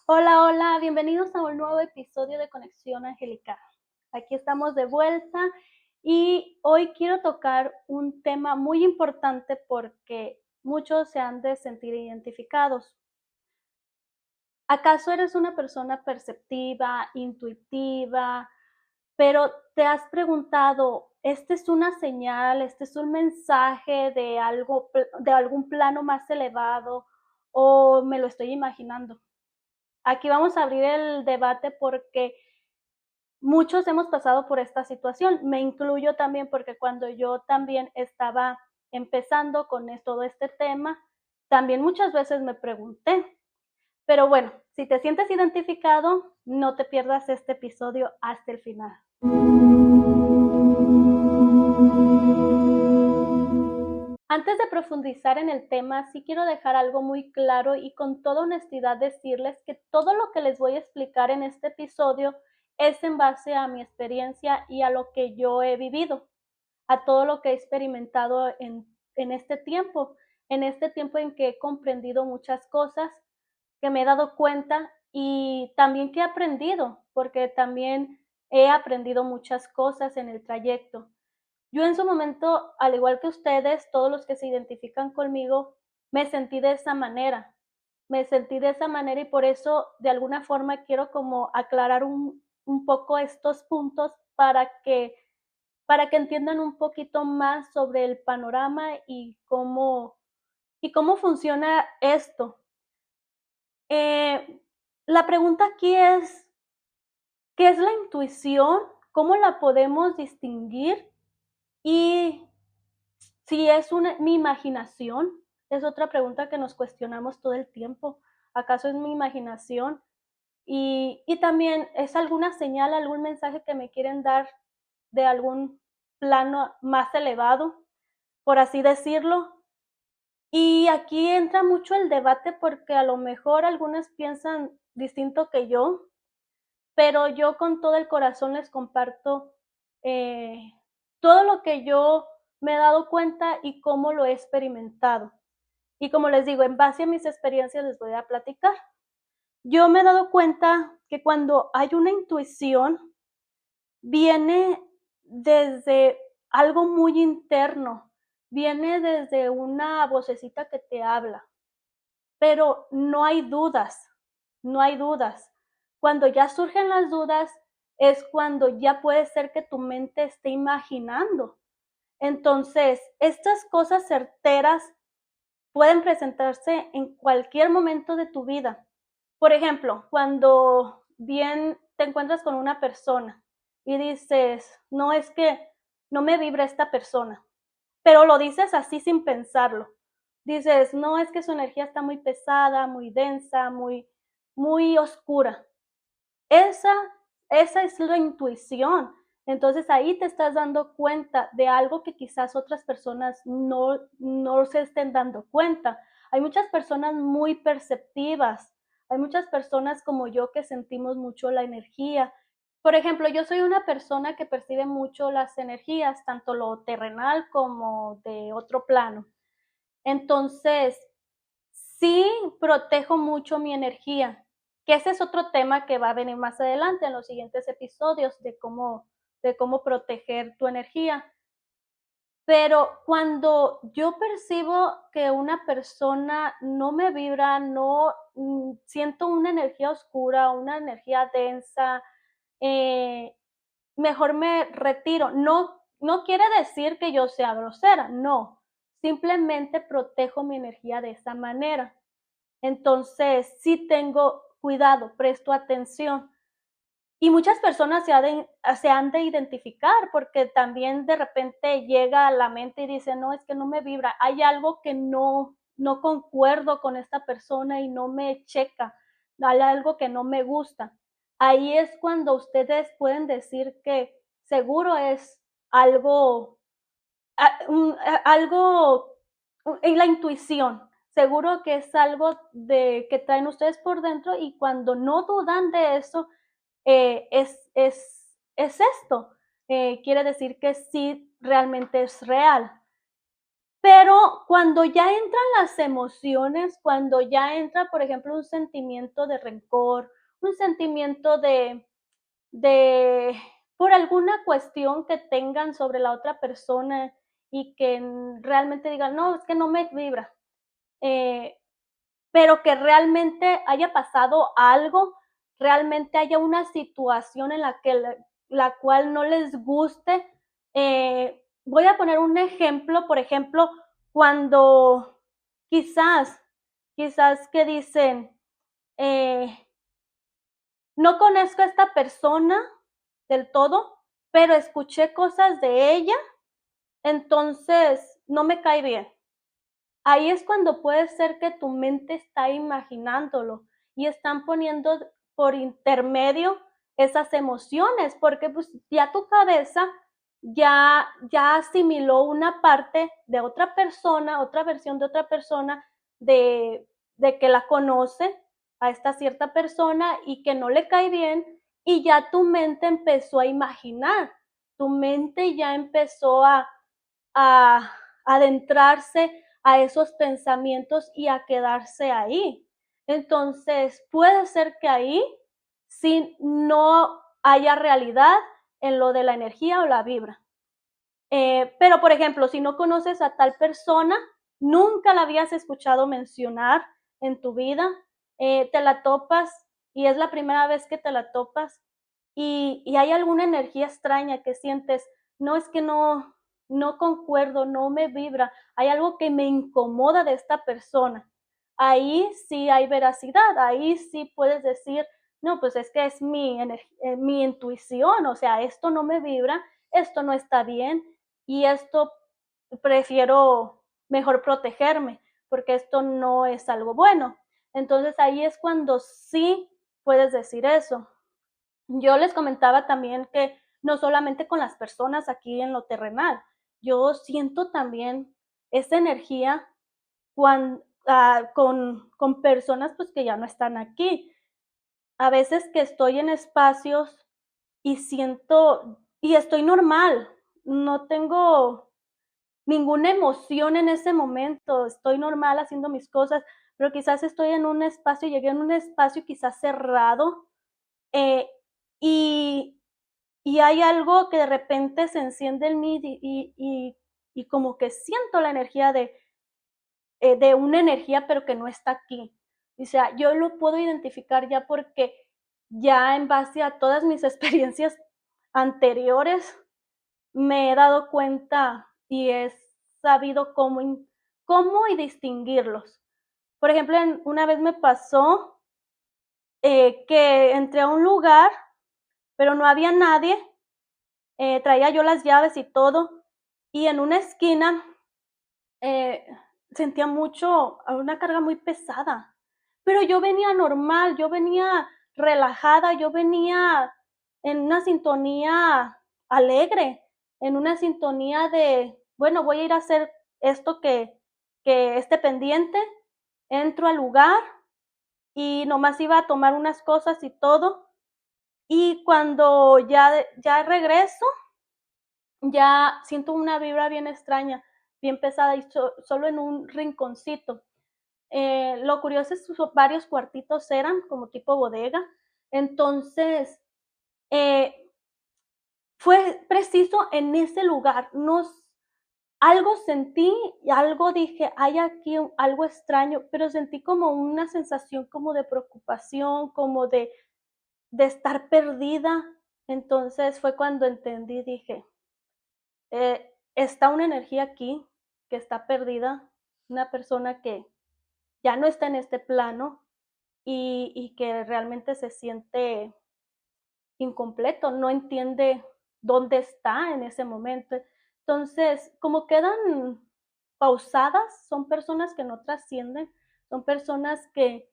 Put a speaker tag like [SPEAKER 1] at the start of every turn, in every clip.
[SPEAKER 1] Hola, hola, bienvenidos a un nuevo episodio de Conexión Angelical. Aquí estamos de vuelta y hoy quiero tocar un tema muy importante porque muchos se han de sentir identificados. ¿Acaso eres una persona perceptiva, intuitiva, pero te has preguntado, ¿este es una señal, este es un mensaje de algo, de algún plano más elevado o me lo estoy imaginando? Aquí vamos a abrir el debate porque muchos hemos pasado por esta situación. Me incluyo también porque cuando yo también estaba empezando con todo este tema, también muchas veces me pregunté. Pero bueno, si te sientes identificado, no te pierdas este episodio hasta el final. Antes de profundizar en el tema, sí quiero dejar algo muy claro y con toda honestidad decirles que todo lo que les voy a explicar en este episodio es en base a mi experiencia y a lo que yo he vivido, a todo lo que he experimentado en este tiempo en que he comprendido muchas cosas, que me he dado cuenta y también que he aprendido, porque también he aprendido muchas cosas en el trayecto. Yo en su momento, al igual que ustedes, todos los que se identifican conmigo, me sentí de esa manera. Me sentí de esa manera y por eso de alguna forma quiero como aclarar un poco estos puntos para que entiendan un poquito más sobre el panorama y cómo funciona esto. Eh, la pregunta aquí es, ¿qué es la intuición? ¿Cómo la podemos distinguir? Y si es mi imaginación, es otra pregunta que nos cuestionamos todo el tiempo. ¿Acaso es mi imaginación? Y también es alguna señal, algún mensaje que me quieren dar de algún plano más elevado, por así decirlo. Y aquí entra mucho el debate porque a lo mejor algunas piensan distinto que yo, pero yo con todo el corazón les comparto eh, todo lo que yo me he dado cuenta y cómo lo he experimentado. Y como les digo, en base a mis experiencias les voy a platicar. Yo me he dado cuenta que cuando hay una intuición, viene desde algo muy interno, viene desde una vocecita que te habla, pero no hay dudas, no hay dudas. Cuando ya surgen las dudas es cuando ya puede ser que tu mente esté imaginando. Entonces, estas cosas certeras pueden presentarse en cualquier momento de tu vida. Por ejemplo, cuando bien te encuentras con una persona y dices, no es que no me vibra esta persona, pero lo dices así sin pensarlo. Dices, no es que su energía está muy pesada, muy densa, muy oscura. Esa, esa es la intuición. Entonces ahí te estás dando cuenta de algo que quizás otras personas no se estén dando cuenta. Hay muchas personas muy perceptivas, hay muchas personas como yo que sentimos mucho la energía. Por ejemplo, yo soy una persona que percibe mucho las energías, tanto lo terrenal como de otro plano. Entonces, sí protejo mucho mi energía, que ese es otro tema que va a venir más adelante en los siguientes episodios de cómo proteger tu energía. Pero cuando yo percibo que una persona no me vibra, no siento una energía oscura, una energía densa, eh, mejor me retiro. No, no quiere decir que yo sea grosera, no. Simplemente protejo mi energía de esa manera. Entonces, sí tengo cuidado, presto atención. Y muchas personas se han de identificar porque también de repente llega a la mente y dice, no, es que no me vibra, hay algo que no concuerdo con esta persona y no me checa, hay algo que no me gusta. Ahí es cuando ustedes pueden decir que seguro es algo algo en la intuición. Seguro que es algo de que traen ustedes por dentro y cuando no dudan de eso, es esto. Quiere decir que sí realmente es real. Pero cuando ya entran las emociones, cuando ya entra, por ejemplo, un sentimiento de rencor, un sentimiento de por alguna cuestión que tengan sobre la otra persona y que realmente digan, no, es que no me vibra, eh, pero que realmente haya pasado algo, realmente haya una situación en la que la cual no les guste. Voy a poner un ejemplo, por ejemplo, cuando quizás, quizás que dicen, eh, no conozco a esta persona del todo, pero escuché cosas de ella, entonces no me cae bien. Ahí es cuando puede ser que tu mente está imaginándolo y están poniendo por intermedio esas emociones, porque pues ya tu cabeza ya asimiló una parte de otra persona, otra versión de otra persona, de que la conoce a esta cierta persona y que no le cae bien, y ya tu mente empezó a imaginar, tu mente ya empezó a adentrarse a esos pensamientos y a quedarse ahí. Entonces, puede ser que ahí sí no haya realidad en lo de la energía o la vibra. Pero, por ejemplo, si no conoces a tal persona, nunca la habías escuchado mencionar en tu vida, te la topas y es la primera vez que te la topas y hay alguna energía extraña que sientes, no es que no concuerdo, no me vibra, hay algo que me incomoda de esta persona. Ahí sí hay veracidad, ahí sí puedes decir, no, pues es que es mi intuición, o sea, esto no me vibra, esto no está bien y esto prefiero mejor protegerme porque esto no es algo bueno. Entonces ahí es cuando sí puedes decir eso. Yo les comentaba también que no solamente con las personas aquí en lo terrenal, yo siento también esa energía con personas pues que ya no están aquí. A veces que estoy en espacios y siento, y estoy normal, no tengo ninguna emoción en ese momento, estoy normal haciendo mis cosas, pero quizás estoy en un espacio, llegué a un espacio quizás cerrado, eh, y, y hay algo que de repente se enciende en mí y como que siento la energía de una energía, pero que no está aquí. O sea, yo lo puedo identificar ya porque ya en base a todas mis experiencias anteriores me he dado cuenta y he sabido cómo y distinguirlos. Por ejemplo, una vez me pasó que entré a un lugar, pero no había nadie, traía yo las llaves y todo, y en una esquina eh, sentía mucho, una carga muy pesada, pero yo venía normal, yo venía relajada, yo venía en una sintonía alegre, en una sintonía de, bueno, voy a ir a hacer esto que esté pendiente, entro al lugar y nomás iba a tomar unas cosas y todo, y cuando ya regreso, ya siento una vibra bien extraña, bien pesada y solo en un rinconcito. Lo curioso es que varios cuartitos eran como tipo bodega. Entonces, eh, fue preciso en ese lugar. Algo sentí y algo dije, hay aquí algo extraño, pero sentí como una sensación como de preocupación, como de estar perdida. Entonces fue cuando entendí, dije, está una energía aquí que está perdida, una persona que ya no está en este plano y que realmente se siente incompleto, no entiende dónde está en ese momento. Entonces, como quedan pausadas, son personas que no trascienden, son personas que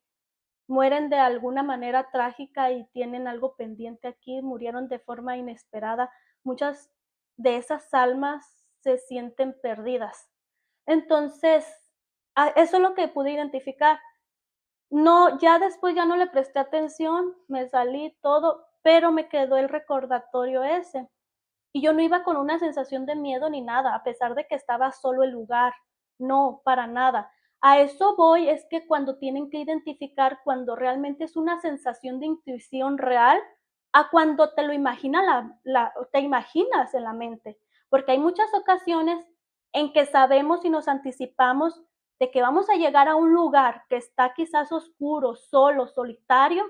[SPEAKER 1] mueren de alguna manera trágica y tienen algo pendiente aquí, murieron de forma inesperada. Muchas de esas almas se sienten perdidas. Entonces, eso es lo que pude identificar. No, ya después ya no le presté atención, me salí todo, pero me quedó el recordatorio ese. Y yo no iba con una sensación de miedo ni nada, a pesar de que estaba solo el lugar. No, para nada. A eso voy, es que cuando tienen que identificar cuando realmente es una sensación de intuición real, a cuando te lo imagina te imaginas en la mente. Porque hay muchas ocasiones en que sabemos y nos anticipamos de que vamos a llegar a un lugar que está quizás oscuro, solo, solitario.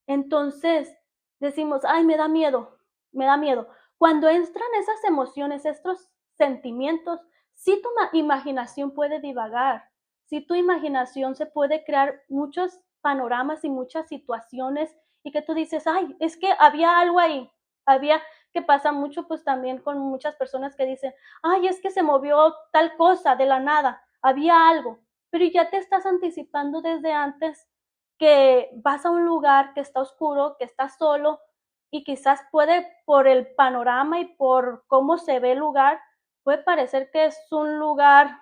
[SPEAKER 1] Entonces decimos, ay, me da miedo, me da miedo. Cuando entran esas emociones, estos sentimientos, sí tu imaginación puede divagar, sí tu imaginación se puede crear muchos panoramas y muchas situaciones y que tú dices, ay, es que había algo ahí, había, que pasa mucho pues también con muchas personas que dicen, ay, es que se movió tal cosa de la nada, había algo, pero ya te estás anticipando desde antes que vas a un lugar que está oscuro, que está solo y quizás puede, por el panorama y por cómo se ve el lugar, puede parecer que es un lugar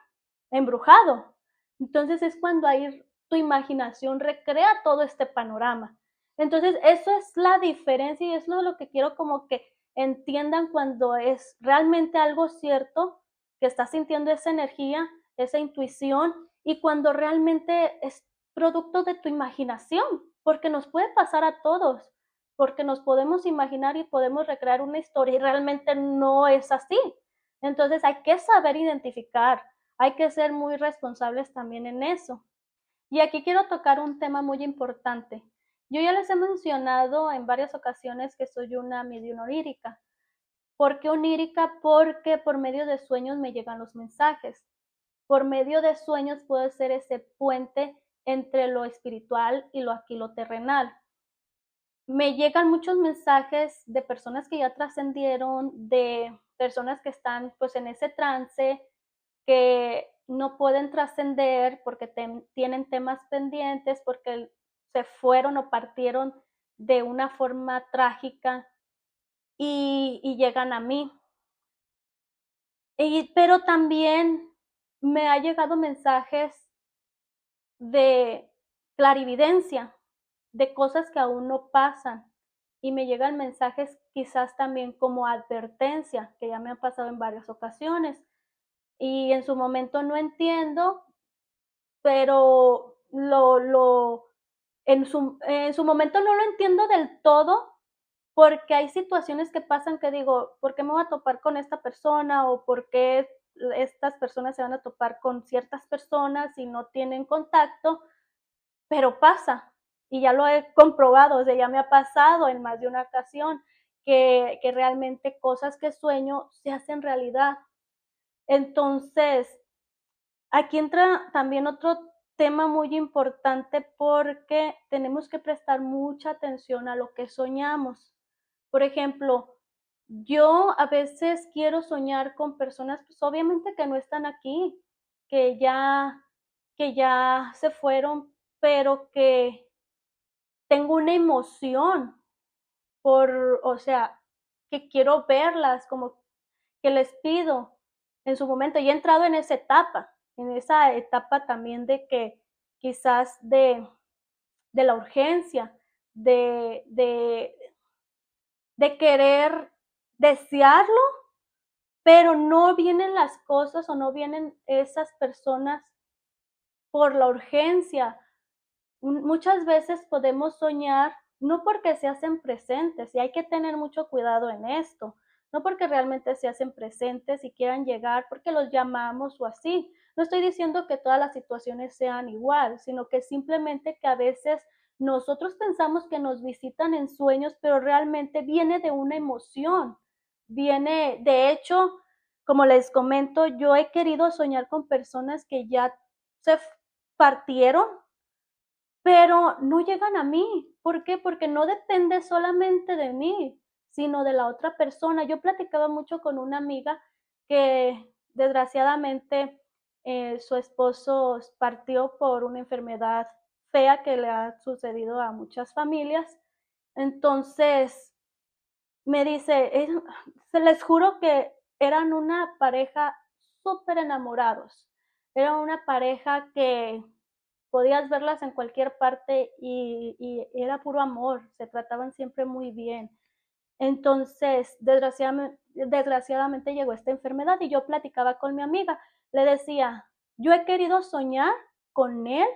[SPEAKER 1] embrujado. Entonces es cuando ahí tu imaginación recrea todo este panorama. Entonces eso es la diferencia y es lo que quiero como que entiendan cuando es realmente algo cierto, que estás sintiendo esa energía, esa intuición y cuando realmente es producto de tu imaginación, porque nos puede pasar a todos, porque nos podemos imaginar y podemos recrear una historia y realmente no es así. Entonces hay que saber identificar, hay que ser muy responsables también en eso. Y aquí quiero tocar un tema muy importante. Yo ya les he mencionado en varias ocasiones que soy una medium onírica. ¿Por qué onírica? Porque por medio de sueños me llegan los mensajes. Por medio de sueños puedo ser ese puente entre lo espiritual y lo aquí, lo terrenal. Me llegan muchos mensajes de personas que ya trascendieron, de personas que están pues en ese trance, que no pueden trascender porque tienen temas pendientes, porque se fueron o partieron de una forma trágica y llegan a mí. Pero también me ha llegado mensajes de clarividencia, de cosas que aún no pasan. Y me llegan mensajes quizás también como advertencia, que ya me han pasado en varias ocasiones. Y en su momento no entiendo, pero en su momento no lo entiendo del todo, porque hay situaciones que pasan que digo, ¿por qué me voy a topar con esta persona? O ¿por qué estas personas se van a topar con ciertas personas y no tienen contacto? Pero pasa, y ya lo he comprobado, o sea, ya me ha pasado en más de una ocasión que realmente cosas que sueño se hacen realidad. Entonces, aquí entra también otro tema muy importante porque tenemos que prestar mucha atención a lo que soñamos. Por ejemplo, yo a veces quiero soñar con personas, pues obviamente que no están aquí, que ya, que ya se fueron, pero que tengo una emoción o sea, que quiero verlas, como que les pido en su momento. Y he entrado en esa etapa también de que quizás de la urgencia, de, de, de querer desearlo, pero no vienen las cosas o no vienen esas personas por la urgencia. Muchas veces podemos soñar no porque se hacen presentes, y hay que tener mucho cuidado en esto, no porque realmente se hacen presentes y quieran llegar porque los llamamos o así. No estoy diciendo que todas las situaciones sean igual, sino que simplemente que a veces nosotros pensamos que nos visitan en sueños, pero realmente viene de una emoción. Viene, de hecho, como les comento, yo he querido soñar con personas que ya se partieron pero no llegan a mí. ¿Por qué? Porque no depende solamente de mí, sino de la otra persona. Yo platicaba mucho con una amiga que desgraciadamente su esposo partió por una enfermedad fea que le ha sucedido a muchas familias. Entonces me dice, se les juro que eran una pareja súper enamorados. Era una pareja que podías verlas en cualquier parte y era puro amor, se trataban siempre muy bien. Entonces, desgraciadamente llegó esta enfermedad y yo platicaba con mi amiga, le decía, Yo he querido soñar con él,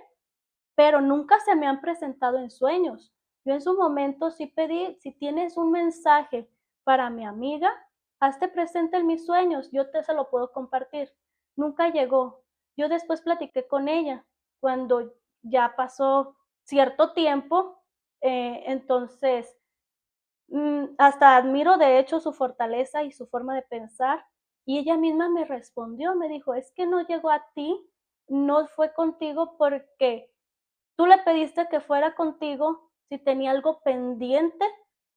[SPEAKER 1] pero nunca se me han presentado en sueños. Yo en su momento sí pedí, si tienes un mensaje para mi amiga, hazte presente en mis sueños, yo te se lo puedo compartir. Nunca llegó. Yo después platiqué con ella cuando ya pasó cierto tiempo, entonces hasta admiro de hecho su fortaleza y su forma de pensar. Y ella misma me respondió, me dijo, es que no llegó a ti, no fue contigo porque tú le pediste que fuera contigo si tenía algo pendiente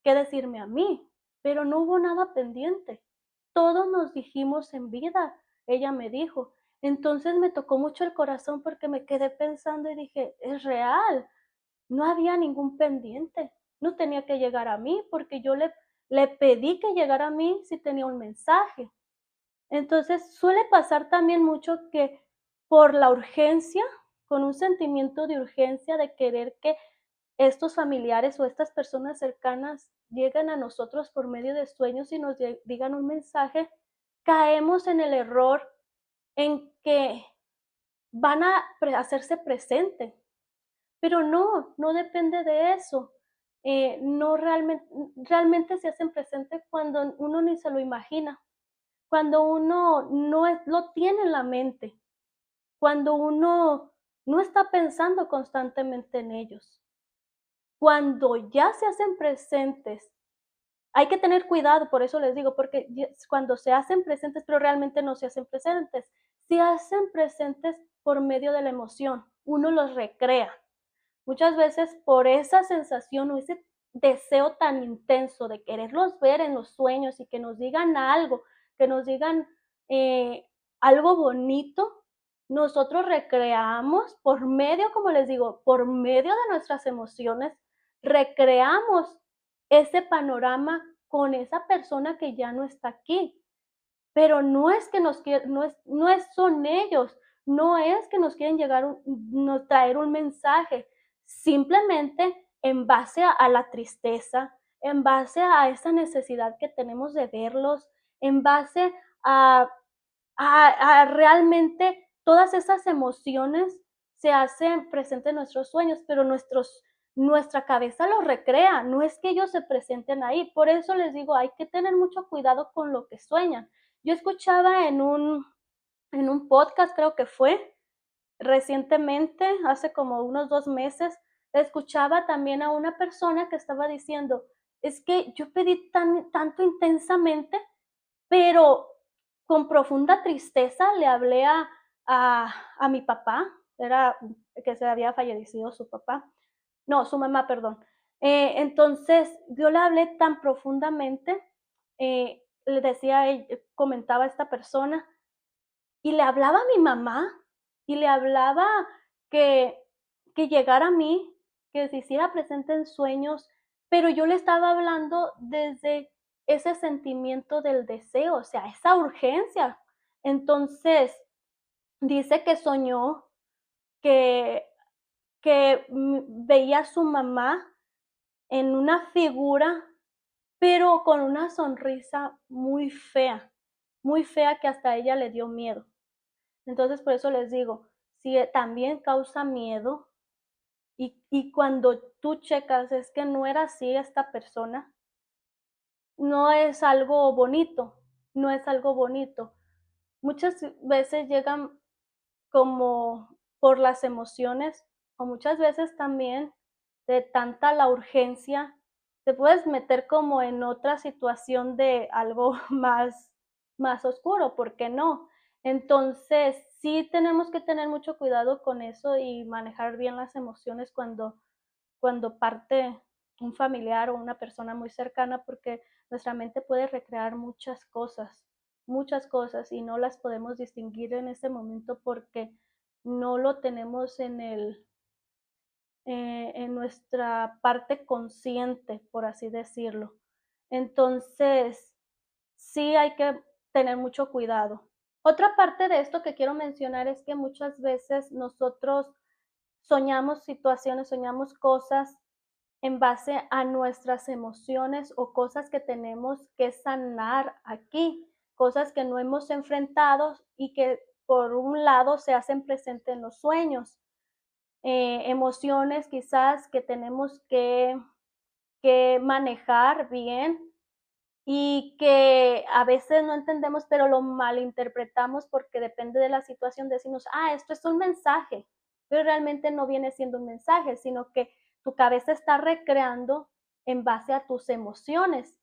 [SPEAKER 1] que decirme a mí, pero no hubo nada pendiente. Todos nos dijimos en vida, ella me dijo. Entonces me tocó mucho el corazón porque me quedé pensando y dije, es real, no había ningún pendiente, no tenía que llegar a mí porque yo le pedí que llegara a mí si tenía un mensaje. Entonces suele pasar también mucho que por la urgencia, con un sentimiento de urgencia de querer que estos familiares o estas personas cercanas lleguen a nosotros por medio de sueños y nos digan un mensaje, caemos en el error en que van a hacerse presente. Pero no, no depende de eso. No realmente se hacen presentes cuando uno ni se lo imagina, cuando uno no lo tiene en la mente, cuando uno no está pensando constantemente en ellos. Cuando ya se hacen presentes, hay que tener cuidado, por eso les digo, porque cuando se hacen presentes, pero realmente no se hacen presentes, se hacen presentes por medio de la emoción, uno los recrea. Muchas veces por esa sensación o ese deseo tan intenso de quererlos ver en los sueños y que nos digan algo, que nos digan eh, algo bonito, nosotros recreamos por medio, como les digo, por medio de nuestras emociones, recreamos ese panorama con esa persona que ya no está aquí. Pero no es que nos quieren, son ellos, no es que nos quieren nos traer un mensaje, simplemente en base a la tristeza, en base a esa necesidad que tenemos de verlos, en base a, realmente todas esas emociones se hacen presentes en nuestros sueños, pero nuestra cabeza los recrea, no es que ellos se presenten ahí. Por eso les digo, hay que tener mucho cuidado con lo que sueñan. Yo escuchaba en un podcast, creo que fue recientemente, hace como unos 2 meses, escuchaba también a una persona que estaba diciendo, es que yo pedí tanto intensamente, pero con profunda tristeza le hablé a mi papá, era que se había fallecido su papá, no, su mamá, perdón. Entonces, yo le hablé tan profundamente, le decía, comentaba a esta persona, y le hablaba a mi mamá, y le hablaba que, que llegara a mí, que se hiciera presente en sueños, pero yo le estaba hablando desde ese sentimiento del deseo, o sea, esa urgencia. Entonces, dice que soñó que, veía a su mamá en una figura, pero con una sonrisa muy fea que hasta a ella le dio miedo. Entonces, por eso les digo, si también causa miedo y cuando tú checas es que no era así esta persona, no es algo bonito, no es algo bonito. Muchas veces llegan como por las emociones o muchas veces también de tanta la urgencia, te puedes meter como en otra situación de algo más oscuro, ¿por qué no? Entonces, sí tenemos que tener mucho cuidado con eso y manejar bien las emociones cuando parte un familiar o una persona muy cercana, porque nuestra mente puede recrear muchas cosas y no las podemos distinguir en ese momento porque no lo tenemos en nuestra parte consciente, por así decirlo. Entonces, sí hay que tener mucho cuidado. Otra parte de esto que quiero mencionar es que muchas veces nosotros soñamos situaciones, soñamos cosas en base a nuestras emociones o cosas que tenemos que sanar aquí, cosas que no hemos enfrentado y que por un lado se hacen presentes en los sueños, emociones quizás que tenemos que manejar bien y que a veces no entendemos, pero lo malinterpretamos porque depende de la situación, decimos, esto es un mensaje, pero realmente no viene siendo un mensaje, sino que tu cabeza está recreando en base a tus emociones,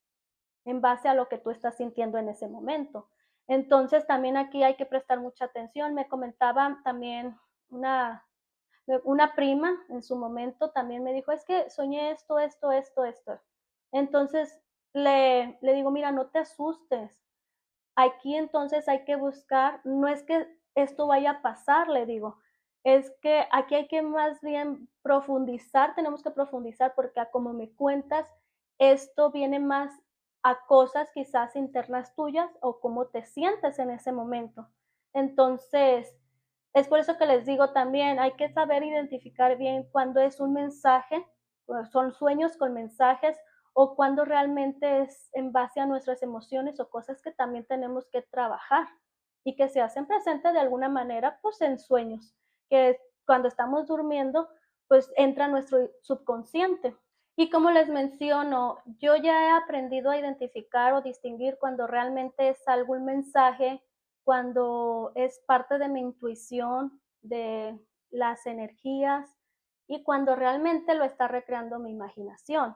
[SPEAKER 1] en base a lo que tú estás sintiendo en ese momento. Entonces también aquí hay que prestar mucha atención. Me comentaba también una prima en su momento, también me dijo, es que soñé esto, esto, esto, esto. Entonces le digo, mira, no te asustes. Aquí entonces hay que buscar, no es que esto vaya a pasar, le digo, es que aquí hay que más bien profundizar, tenemos que profundizar porque a como me cuentas, esto viene más a cosas quizás internas tuyas o cómo te sientes en ese momento. Entonces, es por eso que les digo también, hay que saber identificar bien cuándo es un mensaje, son sueños con mensajes o cuando realmente es en base a nuestras emociones o cosas que también tenemos que trabajar y que se hacen presentes de alguna manera, pues en sueños, que cuando estamos durmiendo, pues entra nuestro subconsciente. Y como les menciono, yo ya he aprendido a identificar o distinguir cuando realmente es algún mensaje, cuando es parte de mi intuición, de las energías y cuando realmente lo está recreando mi imaginación.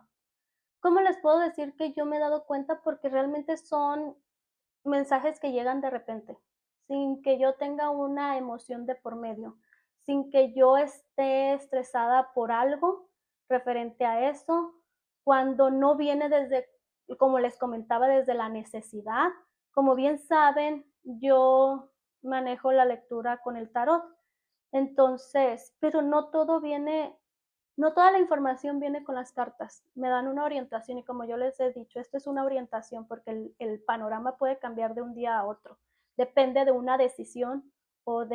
[SPEAKER 1] ¿Cómo les puedo decir que yo me he dado cuenta? Porque realmente son mensajes que llegan de repente, sin que yo tenga una emoción de por medio, sin que yo esté estresada por algo referente a eso, cuando no viene desde, como les comentaba, desde la necesidad. Como bien saben, yo manejo la lectura con el tarot. Entonces, pero no todo viene, no toda la información viene con las cartas. Me dan una orientación y como yo les he dicho, esto es una orientación porque el panorama puede cambiar de un día a otro. Depende de una decisión o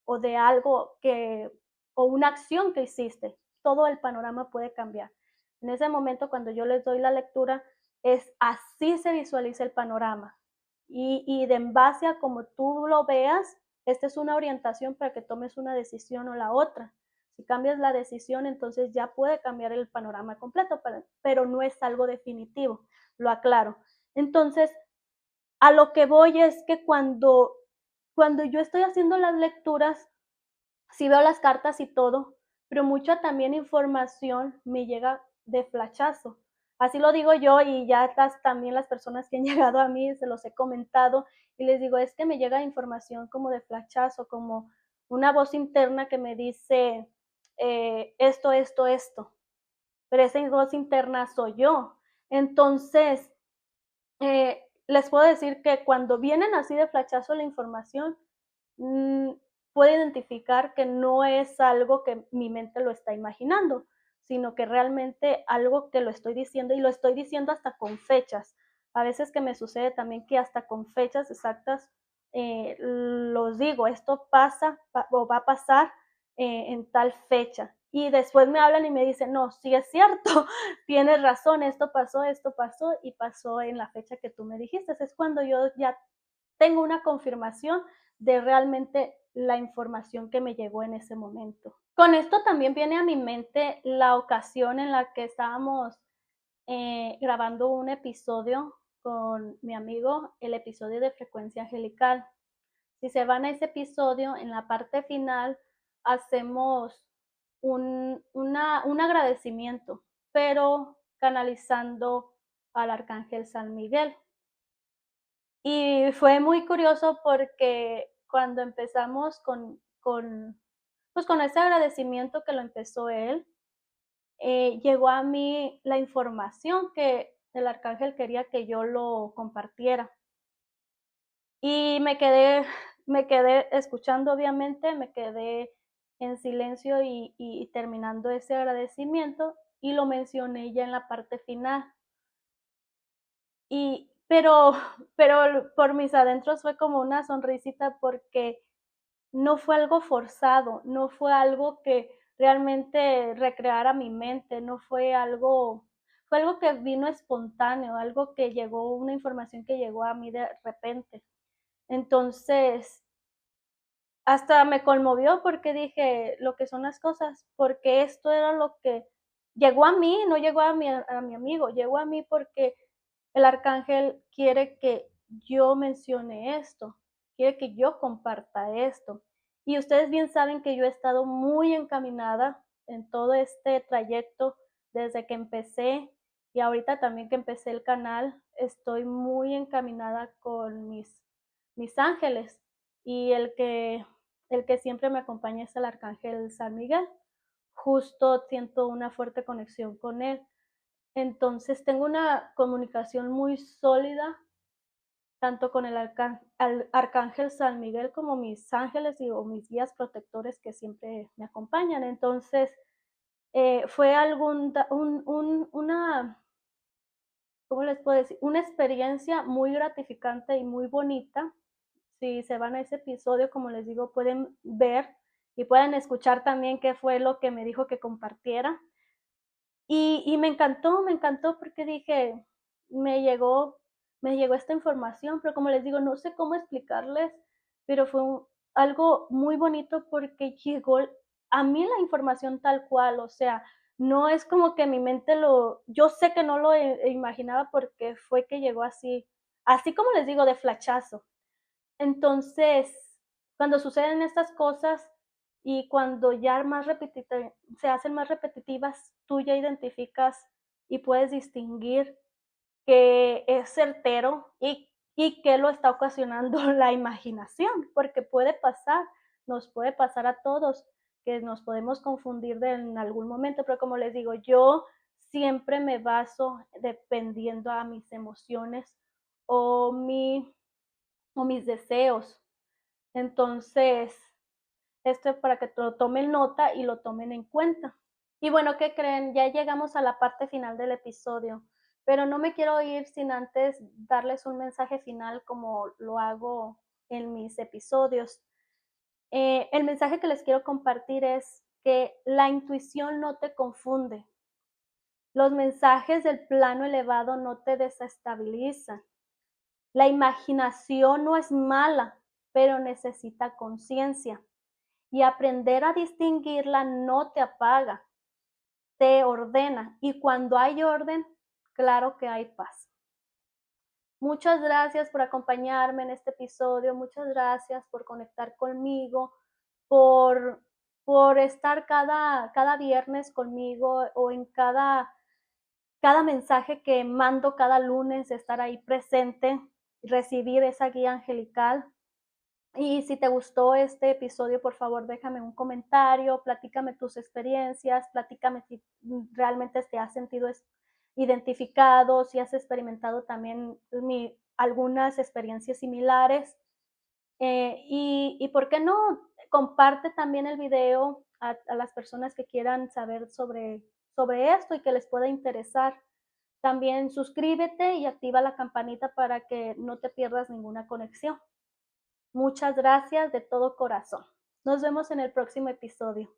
[SPEAKER 1] o de algo que, o una acción que hiciste. Todo el panorama puede cambiar. En ese momento, cuando yo les doy la lectura, es así se visualiza el panorama. Y de en base a como tú lo veas, esta es una orientación para que tomes una decisión o la otra. Si cambias la decisión, entonces ya puede cambiar el panorama completo, pero no es algo definitivo, lo aclaro. Entonces, a lo que voy es que cuando yo estoy haciendo las lecturas, sí veo las cartas y todo, pero mucha también información me llega de flachazo. Así lo digo yo y ya también las personas que han llegado a mí se los he comentado y les digo, es que me llega información como de flachazo, como una voz interna que me dice esto, esto, esto, pero esa voz interna soy yo. Entonces, les puedo decir que cuando vienen así de flachazo la información, mm, puedo identificar que no es algo que mi mente lo está imaginando, sino que realmente algo que lo estoy diciendo y lo estoy diciendo hasta con fechas. A veces que me sucede también que hasta con fechas exactas los digo, esto pasa o va a pasar en tal fecha. Y después me hablan y me dicen, no, sí es cierto, tienes razón, esto pasó y pasó en la fecha que tú me dijiste. Es cuando yo ya tengo una confirmación de realmente la información que me llegó en ese momento. Con esto también viene a mi mente la ocasión en la que estábamos grabando un episodio con mi amigo, el episodio de Frecuencia Angelical. Si se van a ese episodio, en la parte final hacemos un agradecimiento, pero canalizando al Arcángel San Miguel. Y fue muy curioso porque cuando empezamos pues con ese agradecimiento que lo empezó él, llegó a mí la información que el arcángel quería que yo lo compartiera. Y me quedé escuchando, obviamente, me quedé en silencio y terminando ese agradecimiento y lo mencioné ya en la parte final. Y, pero por mis adentros fue como una sonrisita porque no fue algo forzado, no fue algo que realmente recreara mi mente, no fue algo, fue algo que vino espontáneo, algo que llegó, una información que llegó a mí de repente. Entonces, hasta me conmovió porque dije lo que son las cosas, porque esto era lo que llegó a mí, no llegó a mi amigo, llegó a mí porque el arcángel quiere que yo mencione esto, quiere que yo comparta esto. Y ustedes bien saben que yo he estado muy encaminada en todo este trayecto desde que empecé y ahorita también que empecé el canal, estoy muy encaminada con mis ángeles y el que siempre me acompaña es el arcángel San Miguel. Justo siento una fuerte conexión con él. Entonces tengo una comunicación muy sólida tanto con el arcángel San Miguel como mis ángeles o mis guías protectores que siempre me acompañan. Entonces fue una, ¿cómo les puedo decir? Una experiencia muy gratificante y muy bonita. Si se van a ese episodio, como les digo, pueden ver y pueden escuchar también qué fue lo que me dijo que compartiera. Y me encantó porque dije, me llegó, me llegó esta información, pero como les digo, no sé cómo explicarles, pero fue algo muy bonito porque llegó a mí la información tal cual, o sea, no es como que mi mente yo sé que no lo imaginaba porque fue que llegó así, así como les digo, de flachazo. Entonces, cuando suceden estas cosas y cuando ya se hacen más repetitivas, tú ya identificas y puedes distinguir que es certero y que lo está ocasionando la imaginación, porque puede pasar, nos puede pasar a todos, que nos podemos confundir en algún momento, pero como les digo, yo siempre me baso dependiendo a mis emociones o, o mis deseos. Entonces, esto es para que lo tomen nota y lo tomen en cuenta. Y bueno, ¿qué creen? Ya llegamos a la parte final del episodio, pero no me quiero ir sin antes darles un mensaje final como lo hago en mis episodios. El mensaje que les quiero compartir es que la intuición no te confunde. Los mensajes del plano elevado no te desestabilizan. La imaginación no es mala, pero necesita conciencia. Y aprender a distinguirla no te apaga, te ordena. Y cuando hay orden, claro que hay paz. Muchas gracias por acompañarme en este episodio. Muchas gracias por conectar conmigo, por, por estar cada viernes conmigo o en cada mensaje que mando cada lunes, estar ahí presente, recibir esa guía angelical. Y si te gustó este episodio, por favor, déjame un comentario, platícame tus experiencias, platícame si realmente te has sentido identificado, si has experimentado también algunas experiencias similares. Y por qué no, comparte también el video a las personas que quieran saber sobre esto y que les pueda interesar. También suscríbete y activa la campanita para que no te pierdas ninguna conexión. Muchas gracias de todo corazón. Nos vemos en el próximo episodio.